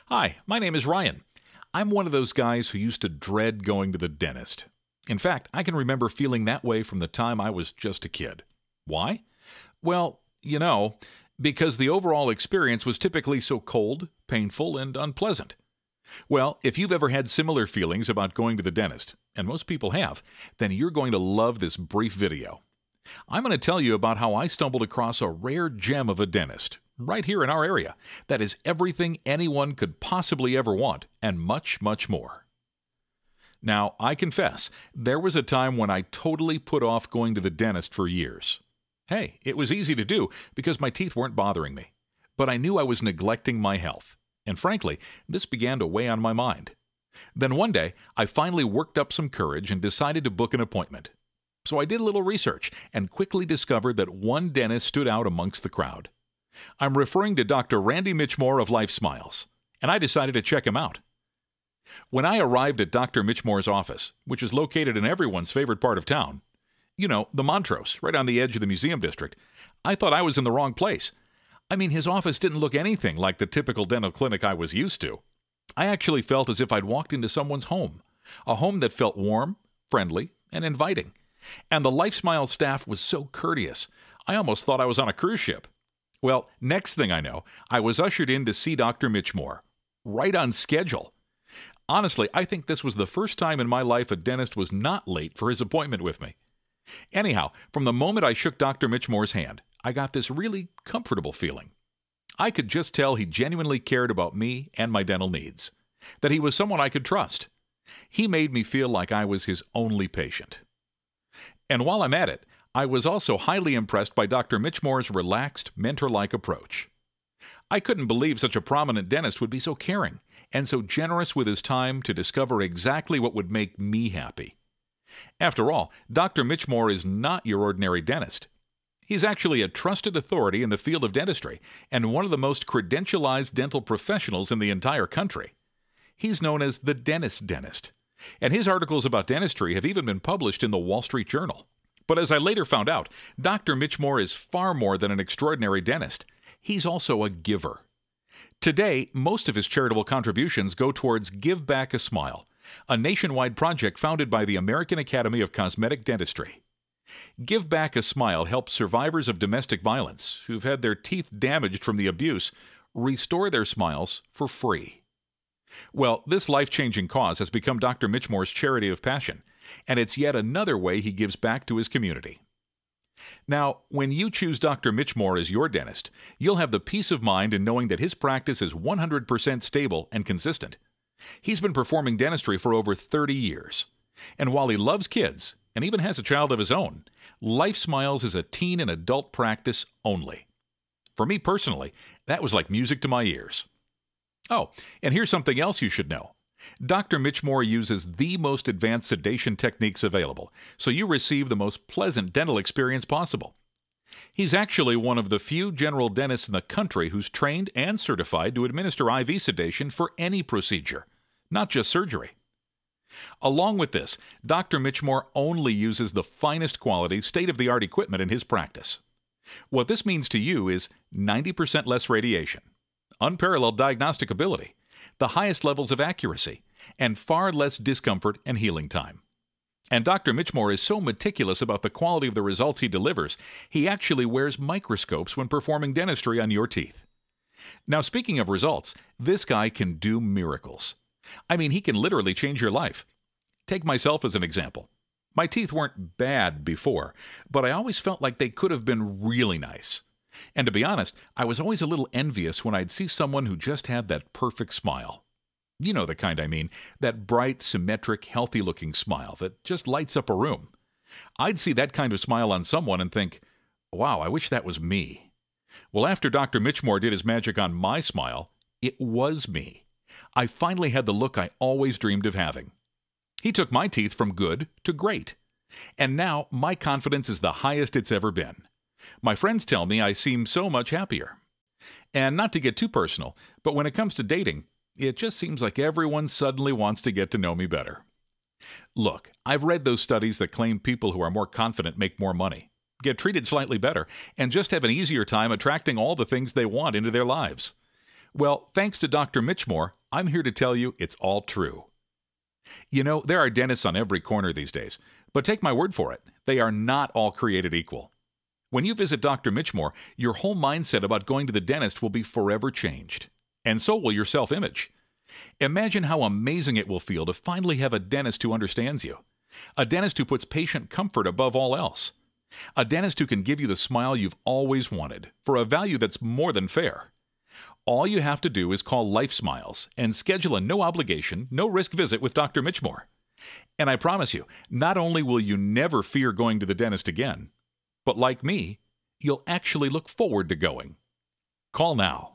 Hi, my name is Ryan. I'm one of those guys who used to dread going to the dentist. In fact, I can remember feeling that way from the time I was just a kid. Why? Well, because the overall experience was typically so cold, painful, and unpleasant. Well, if you've ever had similar feelings about going to the dentist, and most people have, then you're going to love this brief video. I'm going to tell you about how I stumbled across a rare gem of a dentist, right here in our area, that is everything anyone could possibly ever want, and much, much more. Now, I confess, there was a time when I totally put off going to the dentist for years. Hey, it was easy to do because my teeth weren't bothering me. But I knew I was neglecting my health. And frankly, this began to weigh on my mind. Then one day, I finally worked up some courage and decided to book an appointment. So I did a little research and quickly discovered that one dentist stood out amongst the crowd. I'm referring to Dr. Randy Mitchmore of LifeSmiles, and I decided to check him out. When I arrived at Dr. Mitchmore's office, which is located in everyone's favorite part of town, the Montrose, right on the edge of the museum district, I thought I was in the wrong place. I mean, his office didn't look anything like the typical dental clinic I was used to. I actually felt as if I'd walked into someone's home, a home that felt warm, friendly, and inviting. And the LifeSmiles staff was so courteous, I almost thought I was on a cruise ship. Well, next thing I know, I was ushered in to see Dr. Mitchmore, right on schedule. Honestly, I think this was the first time in my life a dentist was not late for his appointment with me. Anyhow, from the moment I shook Dr. Mitchmore's hand, I got this really comfortable feeling. I could just tell he genuinely cared about me and my dental needs, that he was someone I could trust. He made me feel like I was his only patient. And while I'm at it, I was also highly impressed by Dr. Mitchmore's relaxed, mentor-like approach. I couldn't believe such a prominent dentist would be so caring and so generous with his time to discover exactly what would make me happy. After all, Dr. Mitchmore is not your ordinary dentist. He's actually a trusted authority in the field of dentistry and one of the most credentialized dental professionals in the entire country. He's known as the dentist's dentist, and his articles about dentistry have even been published in the Wall Street Journal. But as I later found out, Dr. Mitchmore is far more than an extraordinary dentist. He's also a giver. Today, most of his charitable contributions go towards Give Back a Smile, a nationwide project founded by the American Academy of Cosmetic Dentistry. Give Back a Smile helps survivors of domestic violence who've had their teeth damaged from the abuse restore their smiles for free. Well, this life-changing cause has become Dr. Mitchmore's charity of passion, and it's yet another way he gives back to his community. Now, when you choose Dr. Mitchmore as your dentist, you'll have the peace of mind in knowing that his practice is 100% stable and consistent. He's been performing dentistry for over 30 years. And while he loves kids, and even has a child of his own, LifeSmiles is a teen and adult practice only. For me personally, that was like music to my ears. Oh, and here's something else you should know. Dr. Mitchmore uses the most advanced sedation techniques available, so you receive the most pleasant dental experience possible. He's actually one of the few general dentists in the country who's trained and certified to administer IV sedation for any procedure, not just surgery. Along with this, Dr. Mitchmore only uses the finest quality, state-of-the-art equipment in his practice. What this means to you is 90% less radiation, unparalleled diagnostic ability, the highest levels of accuracy, and far less discomfort and healing time. And Dr. Mitchmore is so meticulous about the quality of the results he delivers, he actually wears microscopes when performing dentistry on your teeth. Now, speaking of results, this guy can do miracles. I mean, he can literally change your life. Take myself as an example. My teeth weren't bad before, but I always felt like they could have been really nice. And to be honest, I was always a little envious when I'd see someone who just had that perfect smile. You know the kind I mean, that bright, symmetric, healthy-looking smile that just lights up a room. I'd see that kind of smile on someone and think, wow, I wish that was me. Well, after Dr. Mitchmore did his magic on my smile, it was me. I finally had the look I always dreamed of having. He took my teeth from good to great. And now my confidence is the highest it's ever been. My friends tell me I seem so much happier. And not to get too personal, but when it comes to dating, it just seems like everyone suddenly wants to get to know me better. Look, I've read those studies that claim people who are more confident make more money, get treated slightly better, and just have an easier time attracting all the things they want into their lives. Well, thanks to Dr. Mitchmore, I'm here to tell you it's all true. You know, there are dentists on every corner these days, but take my word for it, they are not all created equal. When you visit Dr. Mitchmore, your whole mindset about going to the dentist will be forever changed. And so will your self-image. Imagine how amazing it will feel to finally have a dentist who understands you. A dentist who puts patient comfort above all else. A dentist who can give you the smile you've always wanted for a value that's more than fair. All you have to do is call LifeSmiles and schedule a no-obligation, no-risk visit with Dr. Mitchmore. And I promise you, not only will you never fear going to the dentist again, but like me, you'll actually look forward to going. Call now.